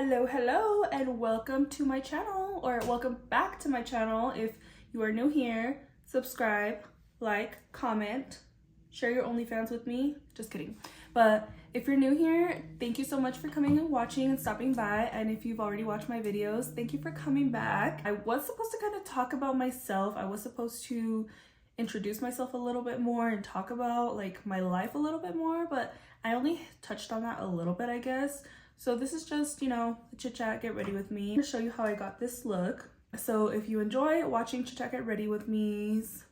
Hello, and welcome to my channel, or welcome back to my channel. If you are new here, subscribe, like, comment, share your OnlyFans with me. Just kidding. But if you're new here, thank you so much for coming and watching and stopping by. And if you've already watched my videos, thank you for coming back. I was supposed to kind of talk about myself. I was supposed to introduce myself a little bit more and talk about like my life a little bit more, but I only touched on that a little bit, I guess. So this is just, you know, chit chat, get ready with me. I'm gonna show you how I got this look. So if you enjoy watching chit chat, get ready with me's,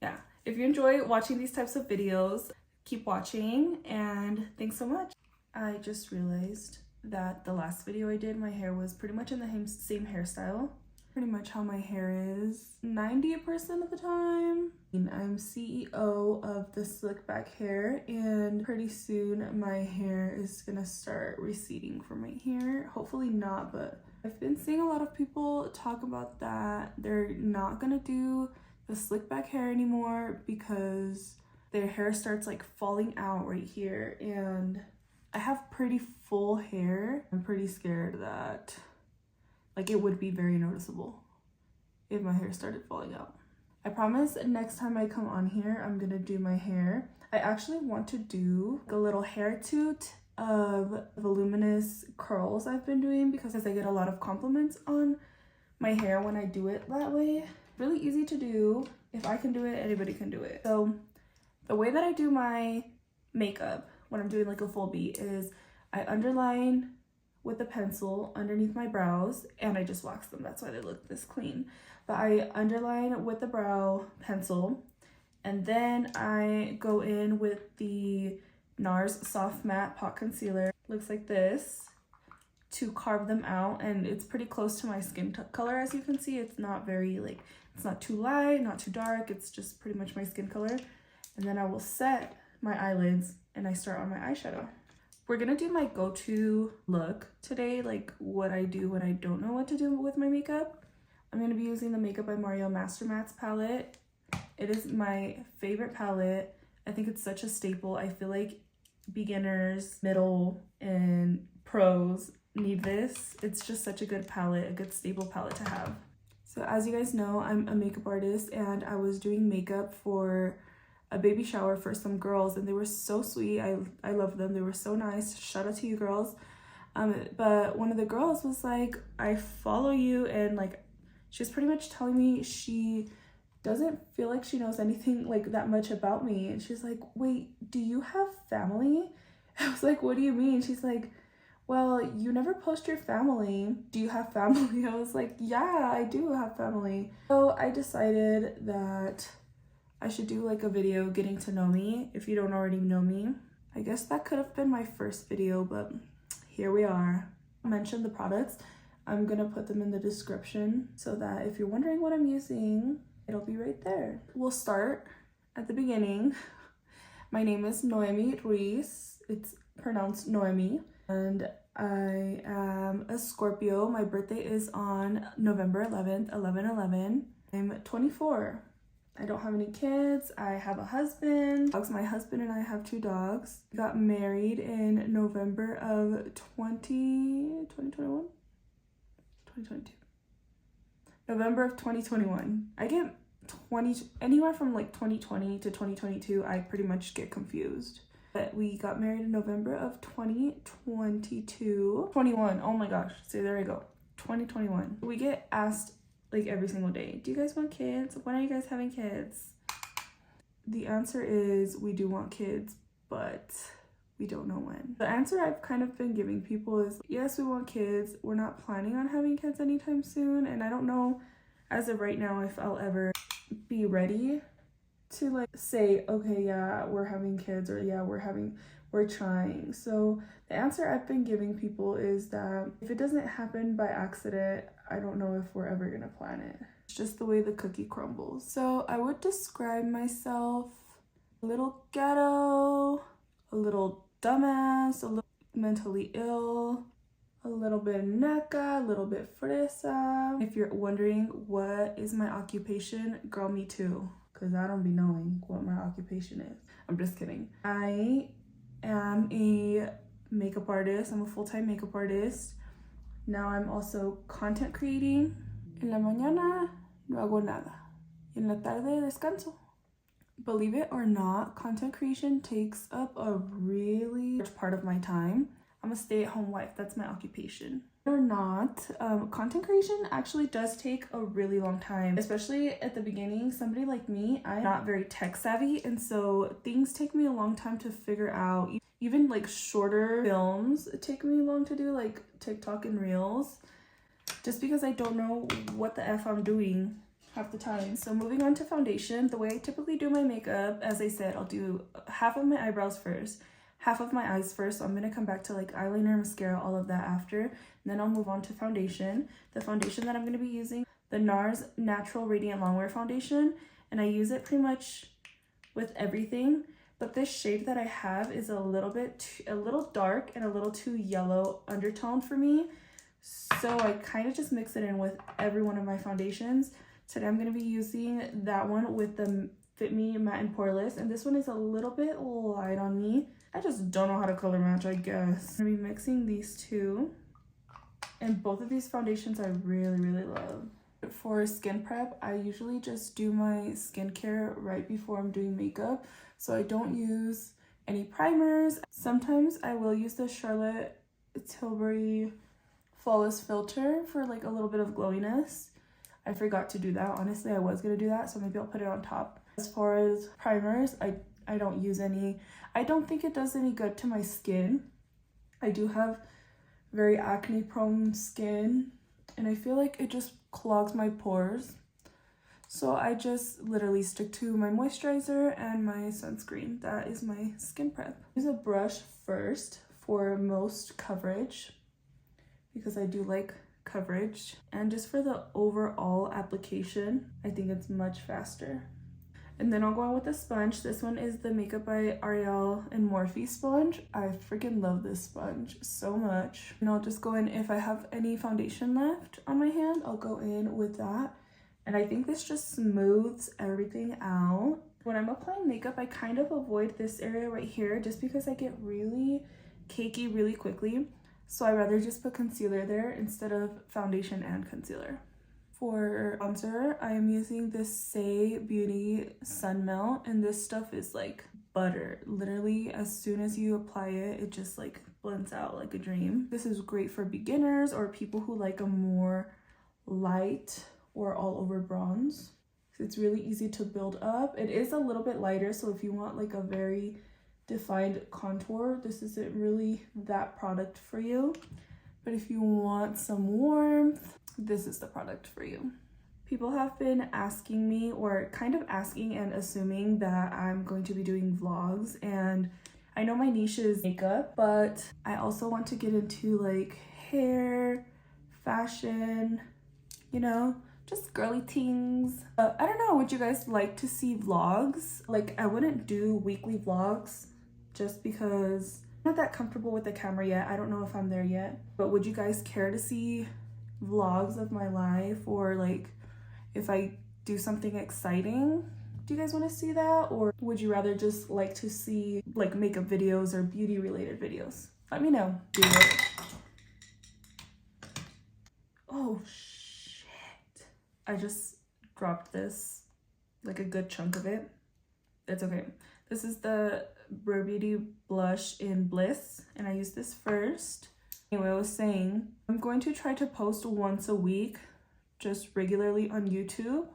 yeah. If you enjoy watching these types of videos, keep watching and thanks so much. I just realized that the last video I did, my hair was pretty much in the same hairstyle. Pretty much how my hair is 90% of the time. I'm CEO of the slick back hair, and pretty soon my hair is gonna start receding from right here. Hopefully not, but I've been seeing a lot of people talk about that. They're not gonna do the slick back hair anymore because their hair starts like falling out right here, and I have pretty full hair. I'm pretty scared that like it would be very noticeable if my hair started falling out. I promise next time I come on here, I'm gonna do my hair. I actually want to do a little hair toot of voluminous curls I've been doing because I get a lot of compliments on my hair when I do it that way. Really easy to do. If I can do it, anybody can do it. So the way that I do my makeup when I'm doing like a full beat is I underline with a pencil underneath my brows and I just wax them. That's why they look this clean. But I underline with the brow pencil and then I go in with the NARS Soft Matte Pot Concealer. Looks like this to carve them out, and it's pretty close to my skin color. As you can see, it's not very like, it's not too light, not too dark. It's just pretty much my skin color. And then I will set my eyelids and I start on my eyeshadow. We're gonna do my go-to look today, like what I do when I don't know what to do with my makeup. I'm gonna be using the Makeup by Mario Master Mattes palette. It is my favorite palette. I think it's such a staple. I feel like beginners, middle, and pros need this. It's just such a good palette, a good staple palette to have. So as you guys know, I'm a makeup artist and I was doing makeup for a baby shower for some girls and they were so sweet. I love them. They were so nice. Shout out to you girls. But one of the girls was like, I follow you, and like she was pretty much telling me she doesn't feel like she knows anything like that much about me, and she's like, wait, do you have family? I was like, what do you mean? She's like, well, you never post your family. Do you have family? I was like, yeah, I do have family. So I decided that I should do like a video getting to know me if you don't already know me. I guess that could have been my first video, but here we are. I mentioned the products. I'm gonna put them in the description so that if you're wondering what I'm using, it'll be right there. We'll start at the beginning. My name is Noemi Ruiz. It's pronounced Noemi. And I am a Scorpio. My birthday is on November 11th, 11/11. I'm 24. I don't have any kids. I have a husband. My husband and I have 2 dogs. We got married in November of 2021? 2022. November of 2021. I get anywhere from like 2020 to 2022, I pretty much get confused. But we got married in November of 2022. 21, oh my gosh. So there we go. 2021. We get asked like every single day, do you guys want kids? When are you guys having kids? The answer is we do want kids, but we don't know when. The answer I've kind of been giving people is yes, we want kids. We're not planning on having kids anytime soon, and I don't know as of right now if I'll ever be ready to like say, okay, yeah, we're having kids, or yeah, we're trying. So the answer I've been giving people is that if it doesn't happen by accident, I don't know if we're ever gonna plan it. It's just the way the cookie crumbles. So I would describe myself a little ghetto, a little dumbass, a little mentally ill, a little bit neca, a little bit fresa. If you're wondering what is my occupation, girl, me too, because I don't be knowing what my occupation is. I'm just kidding. I am a makeup artist. I'm a full-time makeup artist. Now I'm also content creating. En la mañana no hago nada. En la tarde descanso. Believe it or not, content creation takes up a really large part of my time. I'm a stay-at-home wife. That's my occupation. Or not, content creation actually does take a really long time, especially at the beginning. Somebody like me, I'm not very tech savvy, and so things take me a long time to figure out. Even like shorter films take me long to do, like TikTok and Reels, just because I don't know what the F I'm doing half the time. So moving on to foundation, the way I typically do my makeup, as I said, I'll do half of my eyebrows first, half of my eyes first. So I'm gonna come back to like eyeliner, mascara, all of that after, and then I'll move on to foundation. The foundation that I'm gonna be using, the NARS Natural Radiant Longwear Foundation, and I use it pretty much with everything. But this shade that I have is a little dark and a little too yellow undertone for me. So I kind of just mix it in with every one of my foundations. Today I'm going to be using that one with the Fit Me Matte and Poreless, and this one is a little bit light on me. I just don't know how to color match, I guess. I'm going to be mixing these two, and both of these foundations I really love. For skin prep, I usually just do my skincare right before I'm doing makeup, so I don't use any primers. Sometimes I will use the Charlotte Tilbury Flawless Filter for like a little bit of glowiness. I forgot to do that. Honestly, I was gonna do that, so maybe I'll put it on top. As far as primers, I don't use any. I don't think it does any good to my skin. I do have very acne prone skin, and I feel like it just clogs my pores. So I just literally stick to my moisturizer and my sunscreen. That is my skin prep. Use a brush first for most coverage, because I do like coverage, and just for the overall application, I think it's much faster. And then I'll go in with a sponge. This one is the Makeup by Ariel and Morphe sponge. I freaking love this sponge so much. And I'll just go in, if I have any foundation left on my hand, I'll go in with that. And I think this just smooths everything out. When I'm applying makeup, I kind of avoid this area right here just because I get really cakey really quickly. So I rather just put concealer there instead of foundation and concealer. For bronzer, I am using this Saie Beauty Sun Melt, and this stuff is like butter. Literally, as soon as you apply it, it just like blends out like a dream. This is great for beginners or people who like a more light or all over bronze. It's really easy to build up. It is a little bit lighter, so if you want like a very defined contour, this isn't really that product for you. But if you want some warmth, this is the product for you. People have been asking me, or kind of asking and assuming, that I'm going to be doing vlogs, and I know my niche is makeup, but I also want to get into like hair, fashion, you know, just girly things. I don't know, would you guys like to see vlogs? Like, I wouldn't do weekly vlogs just because I'm not that comfortable with the camera yet. I don't know if I'm there yet. But would you guys care to see vlogs of my life, or like if I do something exciting? Do you guys want to see that? Or would you rather just like to see like makeup videos or beauty related videos? Let me know. Do it. Oh shit. I just dropped this, like a good chunk of it. It's okay. This is the Rare Beauty blush in Bliss, and I use this first. Anyway, I was saying, I'm going to try to post once a week, just regularly on YouTube.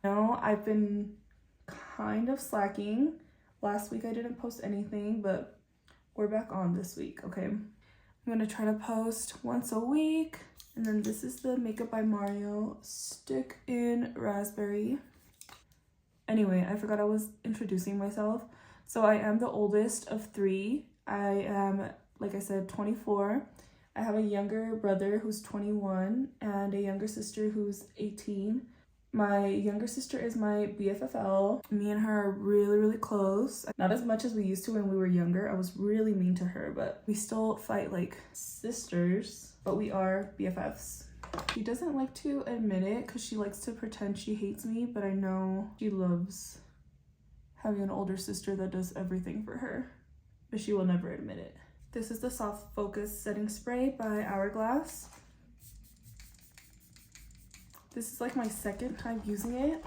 No, I've been kind of slacking. Last week I didn't post anything, but we're back on this week, okay? I'm gonna try to post once a week. And then this is the Makeup by Mario Stick in Raspberry. Anyway, I forgot I was introducing myself. So I am the oldest of three. I am, like I said, 24. I have a younger brother who's 21 and a younger sister who's 18. My younger sister is my BFFL. Me and her are really close. Not as much as we used to when we were younger. I was really mean to her, but we still fight like sisters, but we are BFFs. She doesn't like to admit it because she likes to pretend she hates me, but I know she loves having an older sister that does everything for her, but she will never admit it. This is the Soft Focus Setting Spray by Hourglass. This is like my second time using it,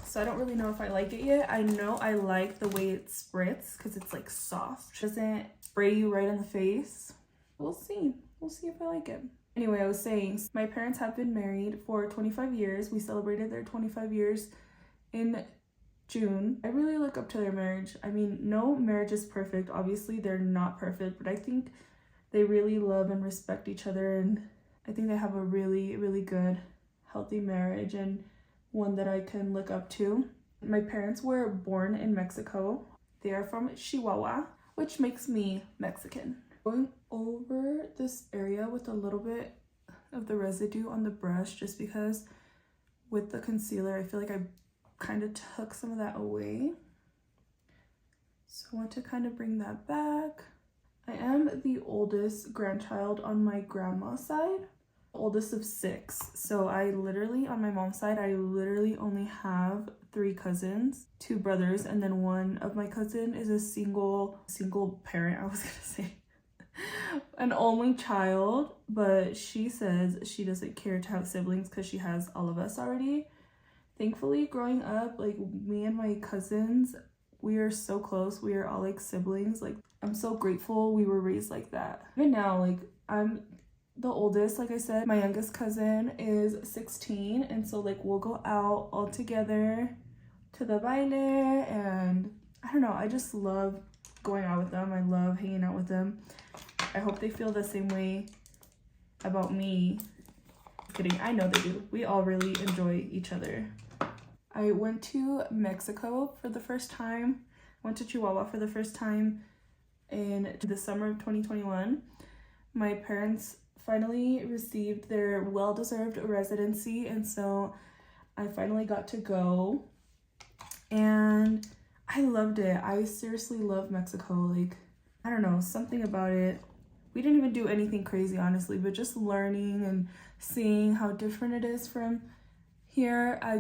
so I don't really know if I like it yet. I know I like the way it spritz because it's like soft. It doesn't spray you right in the face. We'll see. We'll see if I like it. Anyway, I was saying, my parents have been married for 25 years. We celebrated their 25 years in June. I really look up to their marriage. I mean, no marriage is perfect. Obviously, they're not perfect, but I think they really love and respect each other, and I think they have a really, really good, healthy marriage and one that I can look up to. My parents were born in Mexico. They are from Chihuahua, which makes me Mexican. Going over this area with a little bit of the residue on the brush, just because with the concealer, I feel like I kind of took some of that away. So I want to kind of bring that back. I am the oldest grandchild on my grandma's side, oldest of 6. So I literally, on my mom's side, I literally only have 3 cousins, 2 brothers, and then one of my cousin is a single parent, I was gonna say. An only child, but she says she doesn't care to have siblings because she has all of us already. Thankfully, growing up, like, me and my cousins, we are so close. We are all like siblings. Like, I'm so grateful we were raised like that. Even now, like, I'm the oldest, like I said. My youngest cousin is 16, and so like we'll go out all together to the baile, and I don't know, I just love going out with them. I love hanging out with them. I hope they feel the same way about me. Kidding, I know they do. We all really enjoy each other. I went to Mexico for the first time. Went to Chihuahua for the first time in the summer of 2021. My parents finally received their well-deserved residency, and so I finally got to go, and I loved it. I seriously love Mexico. Like, I don't know, something about it. We didn't even do anything crazy, honestly, but just learning and seeing how different it is from here, I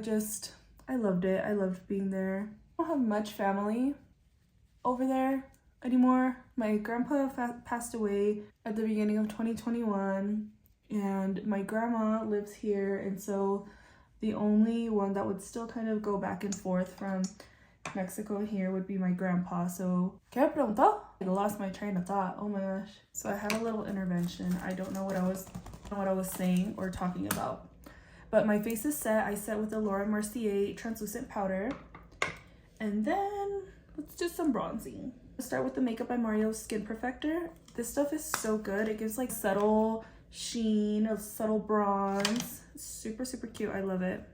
loved it. I loved being there. I don't have much family over there anymore. My grandpa passed away at the beginning of 2021, and my grandma lives here, and so the only one that would still kind of go back and forth from Mexico here would be my grandpa. So, ¿qué preguntó? I lost my train of thought. Oh my gosh. So I had a little intervention. I don't know what I was saying or talking about. But my face is set. I set with the Laura Mercier translucent powder. And then let's do some bronzing. Let's start with the Makeup by Mario Skin Perfector. This stuff is so good. It gives like subtle sheen of subtle bronze. Super, super cute. I love it.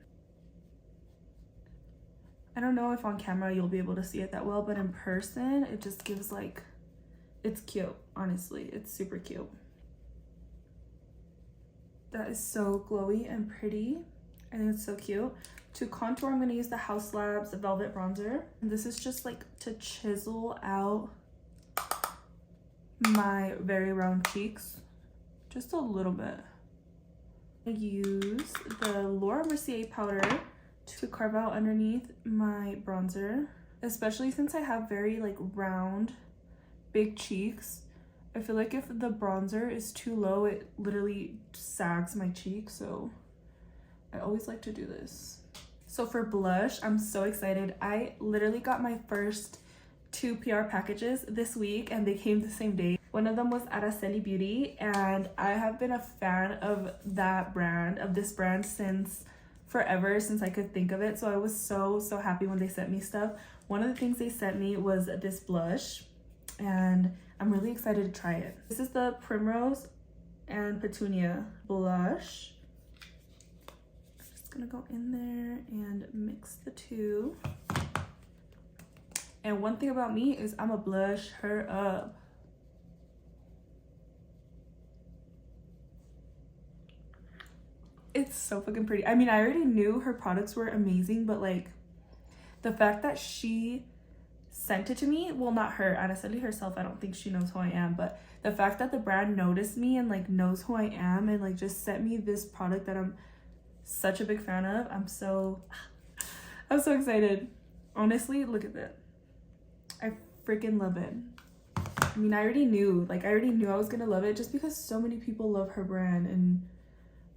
I don't know if on camera you'll be able to see it that well, but in person, it just gives like, it's cute, honestly. It's super cute. That is so glowy and pretty. I think it's so cute. To contour, I'm going to use the Haus Labs Velvet Bronzer. And this is just like to chisel out my very round cheeks. Just a little bit. I use the Laura Mercier powder to carve out underneath my bronzer, especially since I have very like round, big cheeks. I feel like if the bronzer is too low, it literally sags my cheek, so I always like to do this. So for blush, I'm so excited. I literally got my first 2 PR packages this week, and they came the same day. One of them was Araceli Beauty, and I have been a fan of that brand, of this brand, since forever, since I could think of it. So I was so happy when they sent me stuff. One of the things they sent me was this blush, and I'm really excited to try it. This is the Primrose and Petunia blush. I'm just gonna go in there and mix the two. And one thing about me is I'm a blush her up. It's so fucking pretty. I mean, I already knew her products were amazing, but like the fact that she sent it to me, well, not her, Araceli herself, I don't think she knows who I am, but the fact that the brand noticed me and like knows who I am and like just sent me this product that I'm such a big fan of, I'm so excited. Honestly, look at that. I freaking love it. I mean, I already knew I was gonna love it just because so many people love her brand, and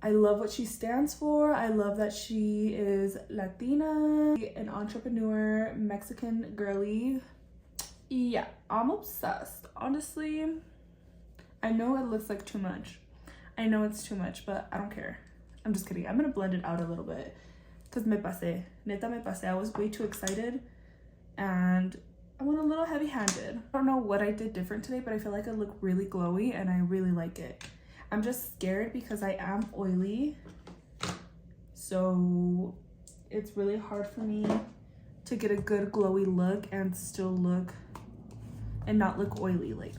I love what she stands for. I love that she is Latina, an entrepreneur, Mexican girly. Yeah, I'm obsessed. Honestly, I know it looks like too much. I know it's too much, but I don't care. I'm just kidding. I'm gonna blend it out a little bit because me pasé. Neta me pasé. I was way too excited and I went a little heavy-handed. I don't know what I did different today, but I feel like I look really glowy and I really like it. I'm just scared because I am oily, so it's really hard for me to get a good glowy look and still look and not look oily, like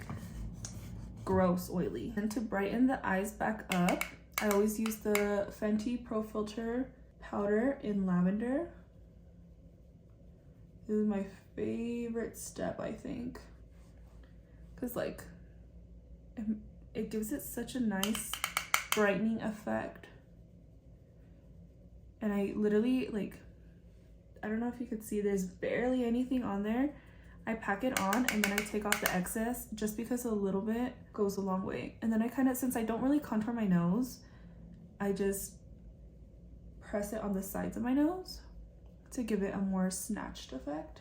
gross oily. And to brighten the eyes back up, I always use the Fenty Pro Filter powder in lavender. This is my favorite step, I think, because like it gives it such a nice brightening effect. And I literally, like, I don't know if you could see, there's barely anything on there. I pack it on and then I take off the excess just because a little bit goes a long way. And then I kind of, since I don't really contour my nose, I just press it on the sides of my nose to give it a more snatched effect.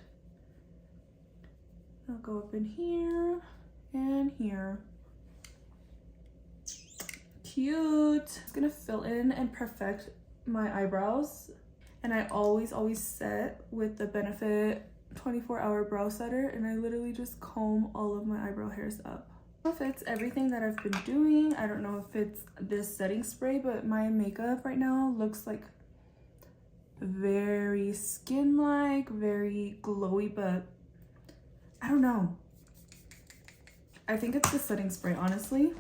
I'll go up in here and here. Cute. It's gonna fill in and perfect my eyebrows, and I always set with the Benefit 24-hour brow setter, and I literally just comb all of my eyebrow hairs up. I don't know if it's everything that I've been doing. I don't know if it's this setting spray, but my makeup right now looks like very skin-like, very glowy, but I don't know. I think it's the setting spray, honestly.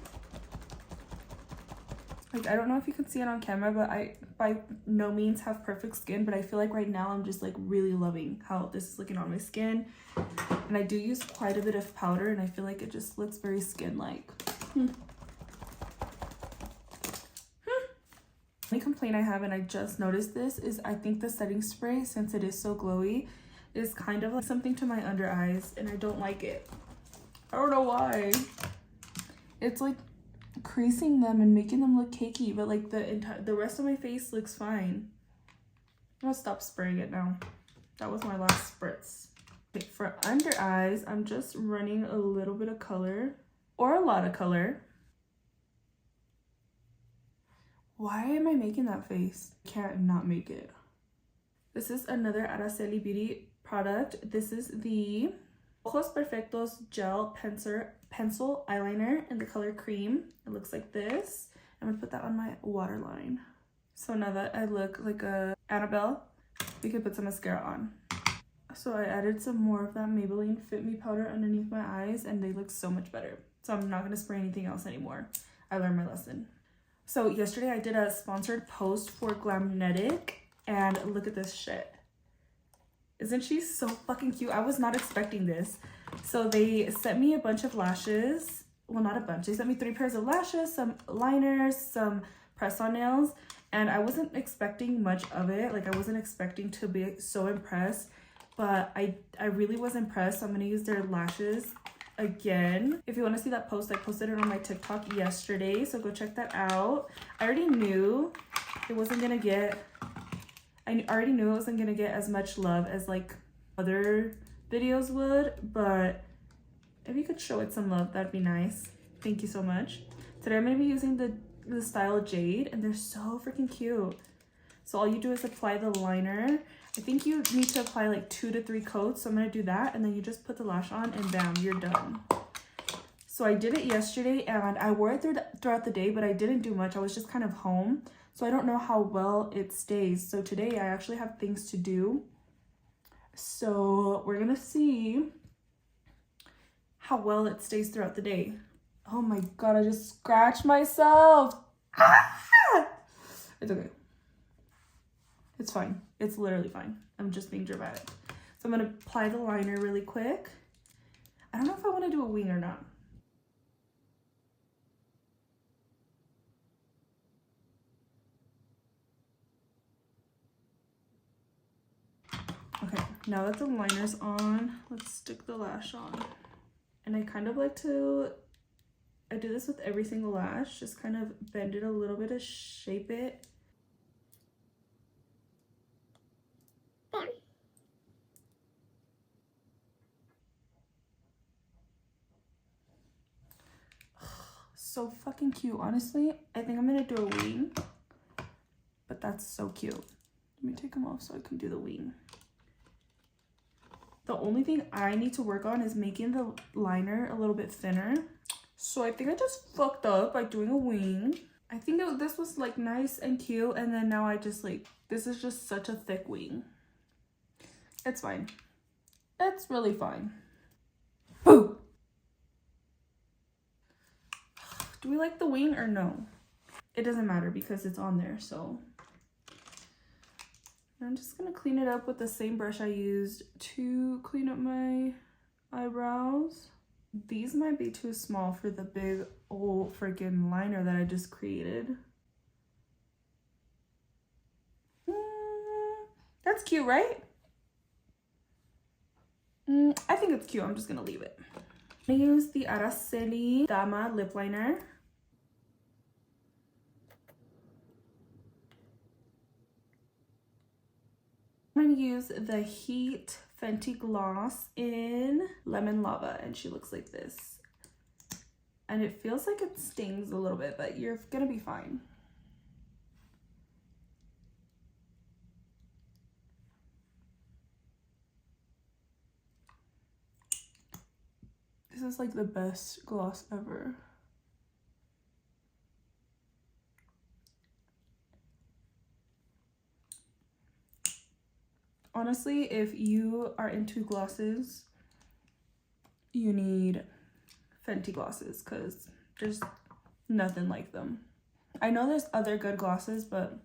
Like, I don't know if you can see it on camera, but I by no means have perfect skin, but I feel like right now I'm just like really loving how this is looking on my skin. And I do use quite a bit of powder, and I feel like it just looks very skin-like. Only complaint I have, and I just noticed this, is I think the setting spray, since it is so glowy, is kind of like something to my under eyes, and I don't like it. I don't know why. It's like creasing them and making them look cakey, but like the rest of my face looks fine. I'm gonna stop spraying it now. That was my last spritz. Okay, for under eyes, I'm just running a little bit of color or a lot of color. Why am I making that face? I can't not make it. This is another Araceli Beauty product. This is the Ojos Perfectos Gel Pencil Eyeliner in the color Cream. It looks like this. I'm gonna put that on my waterline. So now that I look like a Annabelle, we can put some mascara on. So I added some more of that Maybelline Fit Me powder underneath my eyes, and they look so much better. So I'm not gonna spray anything else anymore. I learned my lesson. So yesterday I did a sponsored post for Glamnetic, and look at this shit. Isn't she so fucking cute? I was not expecting this. So they sent me a bunch of lashes. Well, not a bunch. They sent me 3 pairs of lashes, some liners, some press-on nails, and I wasn't expecting much of it. Like, I wasn't expecting to be so impressed, but I really was impressed. So I'm gonna use their lashes again. If you want to see that post, I posted it on my TikTok yesterday, so go check that out. I already knew it wasn't gonna get as much love as like other videos would, but if you could show it some love, that'd be nice. Thank you so much. Today I'm gonna be using the style Jade, and they're so freaking cute. So all you do is apply the liner. I think you need to apply like 2 to 3 coats, so I'm gonna do that, and then you just put the lash on and bam, you're done. So I did it yesterday, and I wore it throughout the day, but I didn't do much. I was just kind of home, so I don't know how well it stays. So today I actually have things to do, so we're gonna see how well it stays throughout the day. Oh my god, I just scratched myself. Ah! It's okay. It's fine. It's literally fine. I'm just being dramatic. So I'm gonna apply the liner really quick. I don't know if I want to do a wing or not. Okay, now that the liner's on, let's stick the lash on. And I kind of like to, I do this with every single lash, just kind of bend it a little bit to shape it. So fucking cute. Honestly, I think I'm gonna do a wing, but that's so cute. Let me take them off so I can do the wing. The only thing I need to work on is making the liner a little bit thinner. So I think I just fucked up by doing a wing. I think this was like nice and cute, and then now I just like, this is just such a thick wing. It's fine. It's really fine. Boo! Do we like the wing or no? It doesn't matter because it's on there, so. I'm just gonna clean it up with the same brush I used to clean up my eyebrows. These might be too small for the big old freaking liner that I just created. That's cute, right? I think it's cute. I'm just gonna leave it. I'm gonna use the Araceli Dama lip liner. I'm gonna use the Heat Fenty Gloss in Lemon Lava, and she looks like this. And it feels like it stings a little bit, but you're gonna be fine. This is like the best gloss ever. Honestly, if you are into glosses, you need Fenty glosses because there's nothing like them. I know there's other good glosses, but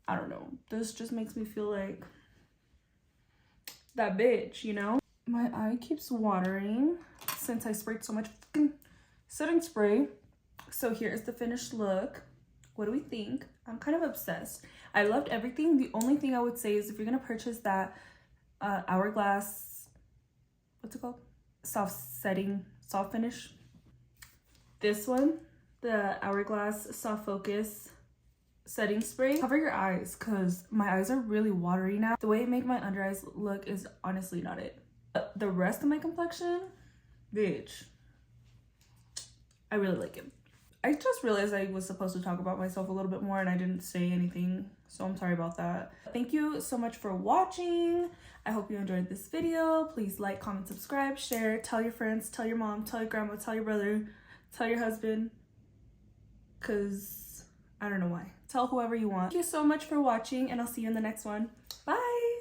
I don't know. This just makes me feel like that bitch, you know? My eye keeps watering since I sprayed so much setting spray. So here is the finished look. What do we think? I'm kind of obsessed. I loved everything. The only thing I would say is if you're gonna purchase that hourglass, what's it called? Soft finish. This one, the hourglass soft focus setting spray. Cover your eyes because my eyes are really watery now. The way it made my under eyes look is honestly not it. But the rest of my complexion, bitch, I really like it. I just realized I was supposed to talk about myself a little bit more and I didn't say anything, so I'm sorry about that. Thank you so much for watching. I hope you enjoyed this video. Please like, comment, subscribe, share, tell your friends, tell your mom, tell your grandma, tell your brother, tell your husband, because I don't know why. Tell whoever you want. Thank you so much for watching and I'll see you in the next one. Bye!